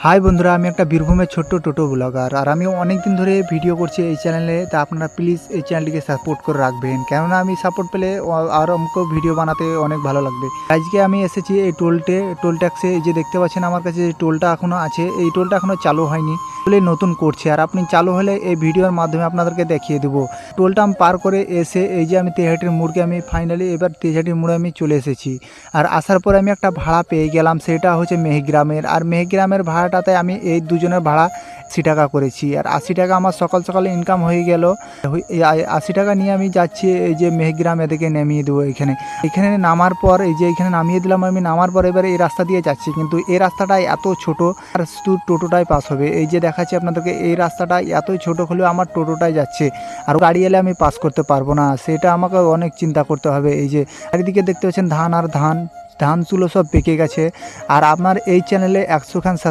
High বন্ধুরা, আমি একটা বীরভূমের ছোট্ট টোটো ব্লগার আর আমি অনেক দিন ধরে ভিডিও করছি এই চ্যানেলে। তা আপনারা প্লিজ এই চ্যানেলটিকে সাপোর্ট করে রাখবেন, কেননা আমি সাপোর্ট পেলে আর আমাকেও ভিডিও বানাতে অনেক ভালো লাগবে। আজকে আমি এসেছি এই টোল ট্যাক্সে। এই যে দেখতে পাচ্ছেন আমার কাছে যে টোলটা এখনও আছে, এই টোলটা এখনও চালু হয়নি, টোলে নতুন করছে। আর আপনি চালু হলে এই ভিডিওর মাধ্যমে আপনাদেরকে দেখিয়ে দেবো। টোলটা আমি পার করে এসে এই যে আমি তেহাটির মোড়কে আমি ফাইনালি এবার তেহাটির মোড়ে আমি চলে এসেছি। আর আসার পরে আমি একটা ভাড়া পেয়ে গেলাম, সেটা হচ্ছে মেহগ্রামের। আর মেহগ্রামের ভাড়াটাতে আমি এই দুজনের ভাড়া 80 টাকা করেছি। আর 80 টাকা আমার সকাল সকালে ইনকাম হয়ে গেল। এই 80 টাকা নিয়ে আমি যাচ্ছি এই যে মেহগ্রাম, এদিকে নামিয়ে দেবো। এখানে নামার পর এই যে এখানে নামিয়ে দিলাম আমি। নামার পর এবারে এই রাস্তা দিয়ে যাচ্ছি, কিন্তু এই রাস্তাটা এত ছোট আর শুধু টোটোটাই পাস হবে। এই যে দেখাচ্ছি আপনাদেরকে, এই রাস্তাটা এতই ছোট হলেও আমার টোটোটাই যাচ্ছে, আর গাড়ি এলে আমি পাস করতে পারবো না। সেটা আমাকে অনেক চিন্তা করতে হবে। এই যে চারিদিকে দেখতে পাচ্ছেন ধান আর ধান, ধান চুলো সব পেকে গেছে। আর আপনার এই চ্যানেলে 100 খান